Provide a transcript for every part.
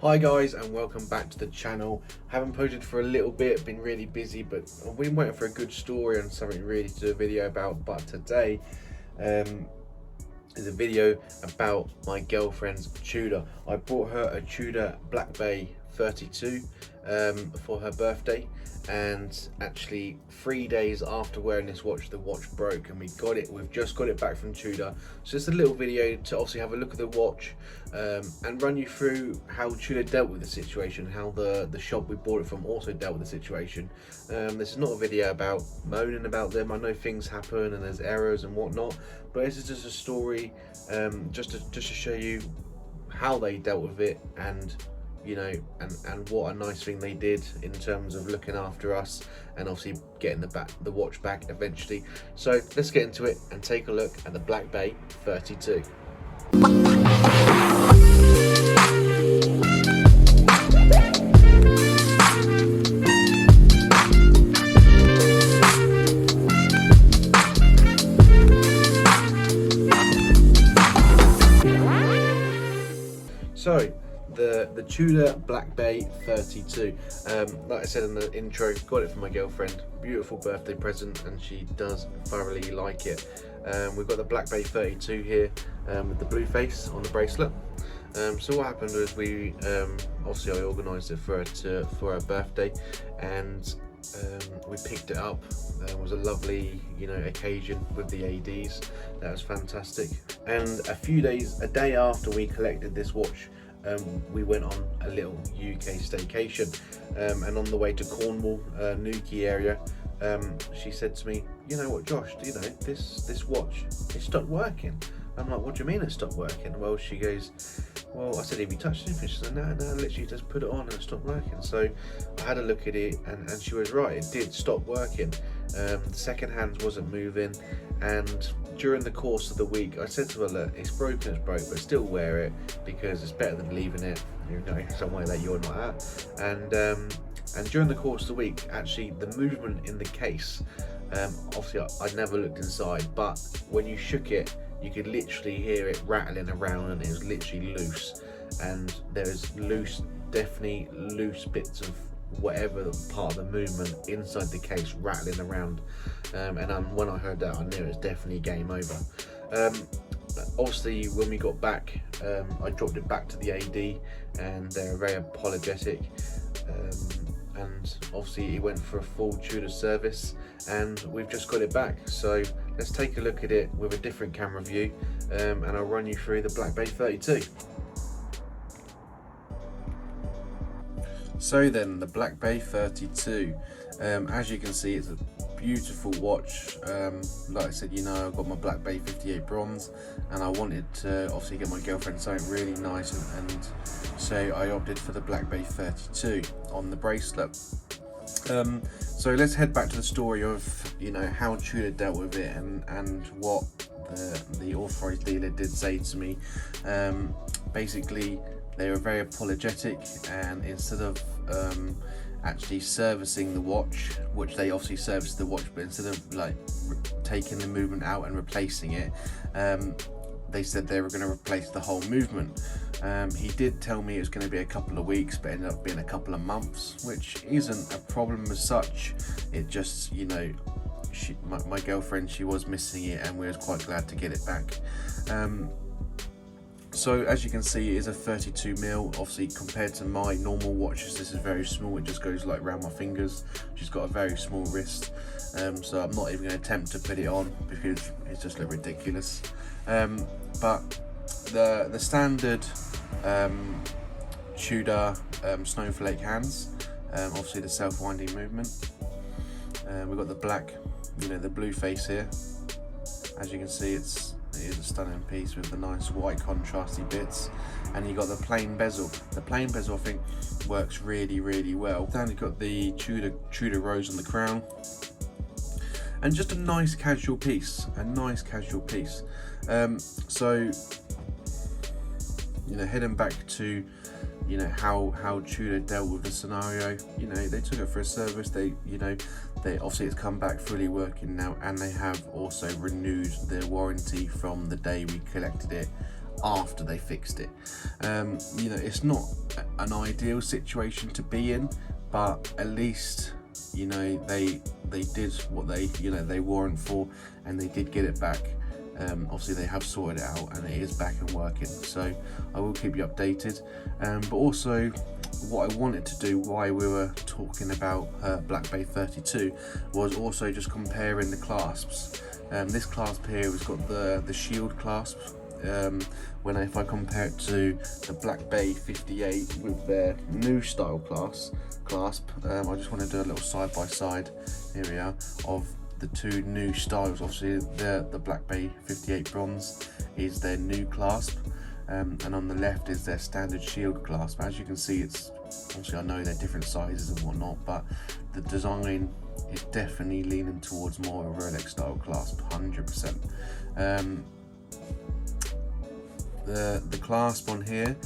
Hi guys, and welcome back to the channel. Haven't posted for a little bit, been really busy, but I've been waiting for a good story and something really to do a video about. But today is a video about my girlfriend's Tudor. I bought her a Tudor Black Bay 32 for her birthday, and actually 3 days after wearing this watch, the watch broke, and we've just got it back from Tudor. So just a little video to obviously have a look at the watch and run you through how Tudor dealt with the situation, how the shop we bought it from also dealt with the situation. This is not a video about moaning about them. I know things happen and there's errors and whatnot, but this is just a story just to show you how they dealt with it, and you know, and what a nice thing they did in terms of looking after us and obviously getting the watch back eventually. So let's get into it and take a look at the Black Bay 32. So the Tudor Black Bay 32, like I said in the intro, got it for my girlfriend. Beautiful birthday present, and she does thoroughly like it. We've got the Black Bay 32 here with the blue face on the bracelet. So what happened was we obviously I organised it for her birthday, and we picked it up. It was a lovely, occasion with the ADs. That was fantastic. And a day after we collected this watch, we went on a little UK staycation, and on the way to Cornwall, Newquay area, she said to me, "You know what, Josh? Do you know this watch? It stopped working." I'm like, "What do you mean it stopped working?" Well, she goes, "Well," I said, "Have you touched anything?" She said, "No, literally just put it on and it stopped working." So I had a look at it, and she was right. It did stop working. The second hands wasn't moving, and during the course of the week, I said to her, "Look, it's broken, but still wear it, because it's better than leaving it, somewhere that you're not at." And during the course of the week, actually, the movement in the case, obviously I never looked inside, but when you shook it, you could literally hear it rattling around, and it was literally loose. And there's definitely loose bits of whatever part of the movement inside the case rattling around. And when I heard that, I knew it was definitely game over. Obviously, when we got back, I dropped it back to the AD, and they're very apologetic. And obviously it went for a full Tudor service, and we've just got it back. So let's take a look at it with a different camera view, and I'll run you through the Black Bay 32. So then, the Black Bay 32, as you can see, it's a beautiful watch. Like I said, I've got my Black Bay 58 bronze, and I wanted to obviously get my girlfriend something really nice, and so I opted for the Black Bay 32 on the bracelet. So let's head back to the story of how Tudor dealt with it, and what the authorized dealer did say to me. Basically, they were very apologetic, and instead of actually servicing the watch, which they obviously serviced the watch, but instead of taking the movement out and replacing it, they said they were going to replace the whole movement. He did tell me it was going to be a couple of weeks, but ended up being a couple of months, which isn't a problem as such. It just, my girlfriend, she was missing it, and we was quite glad to get it back. So as you can see, it is a 32 mil. Obviously, compared to my normal watches, this is very small. It just goes around my fingers. She's got a very small wrist, so I'm not even going to attempt to put it on because it's just ridiculous. But the standard Tudor snowflake hands, obviously the self-winding movement. We've got the black, the blue face here. As you can see, it is a stunning piece with the nice white contrasty bits, and you got the plain bezel. The plain bezel, I think, works really, really well. Then you've got the Tudor rose on the crown, and just a nice casual piece. So heading back to how Tudor dealt with the scenario. They took it for a service. They obviously it's come back fully working now, and they have also renewed their warranty from the day we collected it after they fixed it. You know, it's not an ideal situation to be in, but at least, you know, they did what they warrant for, and they did get it back. Obviously they have sorted it out and it is back and working, so I will keep you updated. But also, what I wanted to do while we were talking about Black Bay 32 was also just comparing the clasps. This clasp here has got the shield clasp. If I compare it to the Black Bay 58 with their new style clasp, I just want to do a little side by side, here we are, of the two new styles. Obviously the Black Bay 58 bronze is their new clasp, and on the left is their standard shield clasp. As you can see, it's obviously, I know they're different sizes and whatnot, but the design is definitely leaning towards more of a Rolex style clasp, 100%. The clasp on here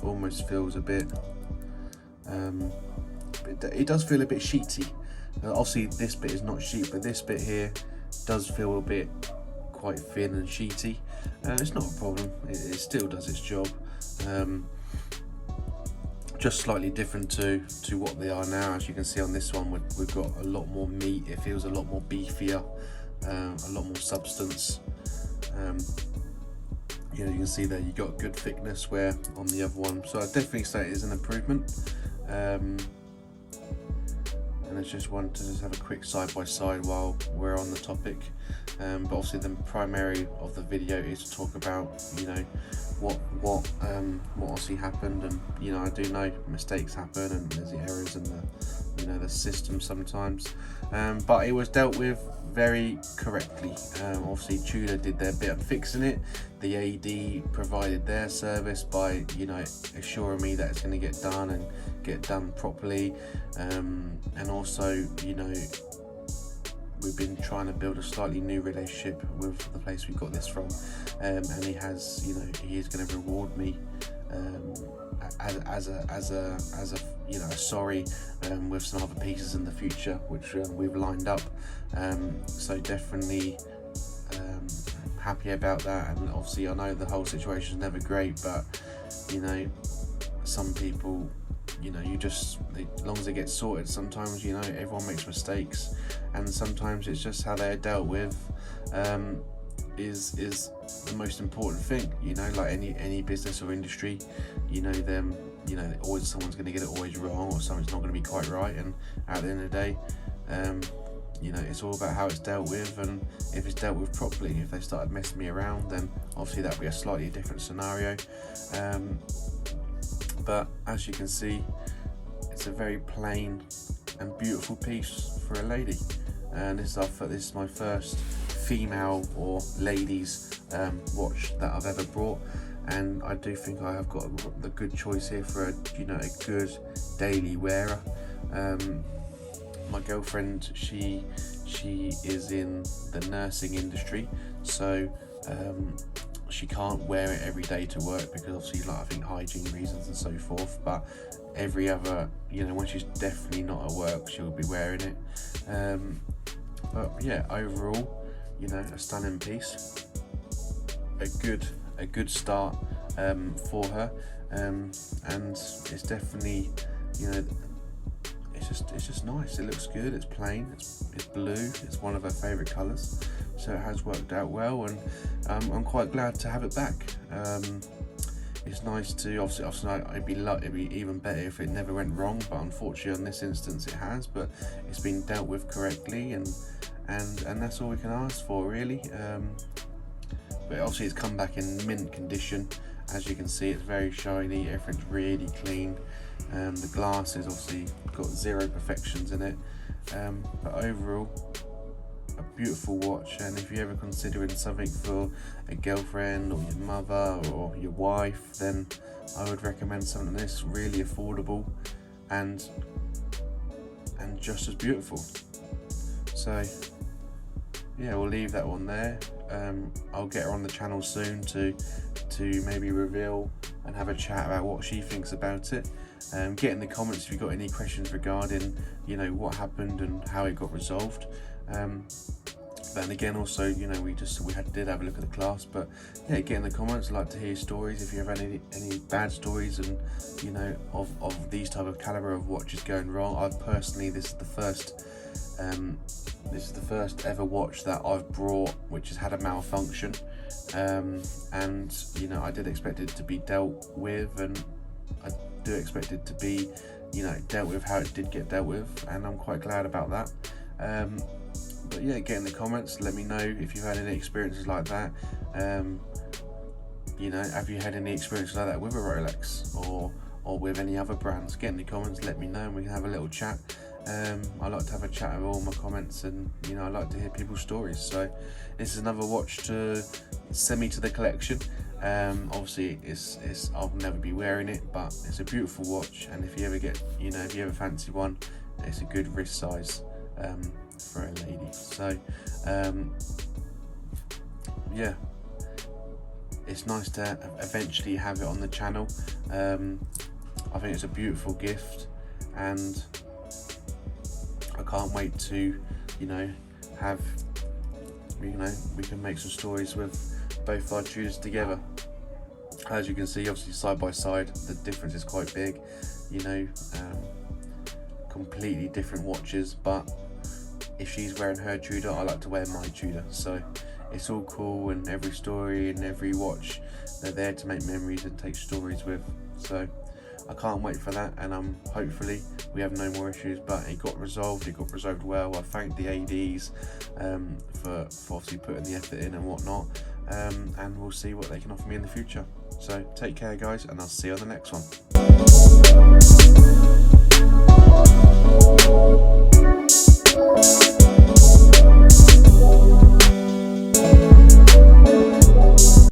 almost feels a bit, it does feel a bit sheety. Obviously this bit is not sheet, but this bit here does feel a bit quite thin and sheety. It's not a problem, it still does its job. Just slightly different to what they are now. As you can see on this one, we've got a lot more meat. It feels a lot more beefier, a lot more substance. You know, you can see there you got good thickness, where on the other one, so I definitely say it is an improvement. And I just wanted to have a quick side by side while we're on the topic. But obviously the primary of the video is to talk about, you know, what obviously happened, and you know, I do know mistakes happen and there's errors in the, you know, the system sometimes, but it was dealt with very correctly. Obviously Tudor did their bit of fixing it. The AD provided their service by, you know, assuring me that it's going to get done and get done properly, and also, you know, we've been trying to build a slightly new relationship with the place we got this from, and he has, you know, he is going to reward me as a you know, a sorry, with some other pieces in the future which we've lined up. So definitely happy about that. And obviously I know the whole situation is never great, but you know, some people, you know, as long as it gets sorted, sometimes, you know, everyone makes mistakes, and sometimes it's just how they're dealt with is the most important thing. You know, like any business or industry, you know, always someone's going to get it always wrong, or something's not going to be quite right, and at the end of the day, you know, it's all about how it's dealt with, and if it's dealt with properly. If they started messing me around, then obviously that would be a slightly different scenario. But as you can see, it's a very plain and beautiful piece for a lady, and this is my first female or ladies watch that I've ever brought, and I do think I have got the good choice here for a good daily wearer. My girlfriend, she is in the nursing industry, so she can't wear it every day to work because obviously, like, I think hygiene reasons and so forth, but every other, you know, when she's definitely not at work, she'll be wearing it. But yeah, overall, you know, a stunning piece, a good start for her, and it's definitely, you know, it's just nice. It looks good. It's plain. It's blue. It's one of her favourite colours, so it has worked out well, and I'm quite glad to have it back. It's nice to obviously it'd be even better if it never went wrong, but unfortunately in this instance it has. But it's been dealt with correctly, and that's all we can ask for, really. But obviously it's come back in mint condition. As you can see, it's very shiny. Everything's really clean. The glass is obviously got zero imperfections in it, but overall a beautiful watch. And if you're ever considering something for a girlfriend or your mother or your wife, then I would recommend something like this. Really affordable and just as beautiful. So yeah, we'll leave that one there. I'll get her on the channel soon to maybe reveal and have a chat about what she thinks about it. Get in the comments if you've got any questions regarding, you know, what happened and how it got resolved. Then again, also, you know, we did have a look at the clasp, but yeah, get in the comments. I'd like to hear stories if you have any bad stories, and you know, of these type of caliber of watches going wrong. I've personally, this is the first ever watch that I've brought which has had a malfunction, and you know, I did expect it to be dealt with, and I do expect it to be, you know, dealt with how it did get dealt with, and I'm quite glad about that. But yeah, get in the comments, let me know if you've had any experiences like that. You know, have you had any experiences like that with a Rolex or with any other brands? Get in the comments, let me know, and we can have a little chat. I like to have a chat with all my comments, and you know, I like to hear people's stories. So this is another watch to send me to the collection. Obviously it's I'll never be wearing it, but it's a beautiful watch, and if you ever get, you know, if you ever fancy one, it's a good wrist size for a lady. So yeah, it's nice to eventually have it on the channel. I think it's a beautiful gift, and I can't wait to, you know, have, you know, we can make some stories with both our Tudors together. As you can see, obviously side by side, the difference is quite big, you know, completely different watches, but if she's wearing her Tudor, I like to wear my Tudor. So it's all cool, and every story and every watch, they're there to make memories and take stories with. So I can't wait for that, and hopefully we have no more issues, but it got resolved well. I thank the ADs for obviously putting the effort in and whatnot, and we'll see what they can offer me in the future. So take care guys, and I'll see you on the next one.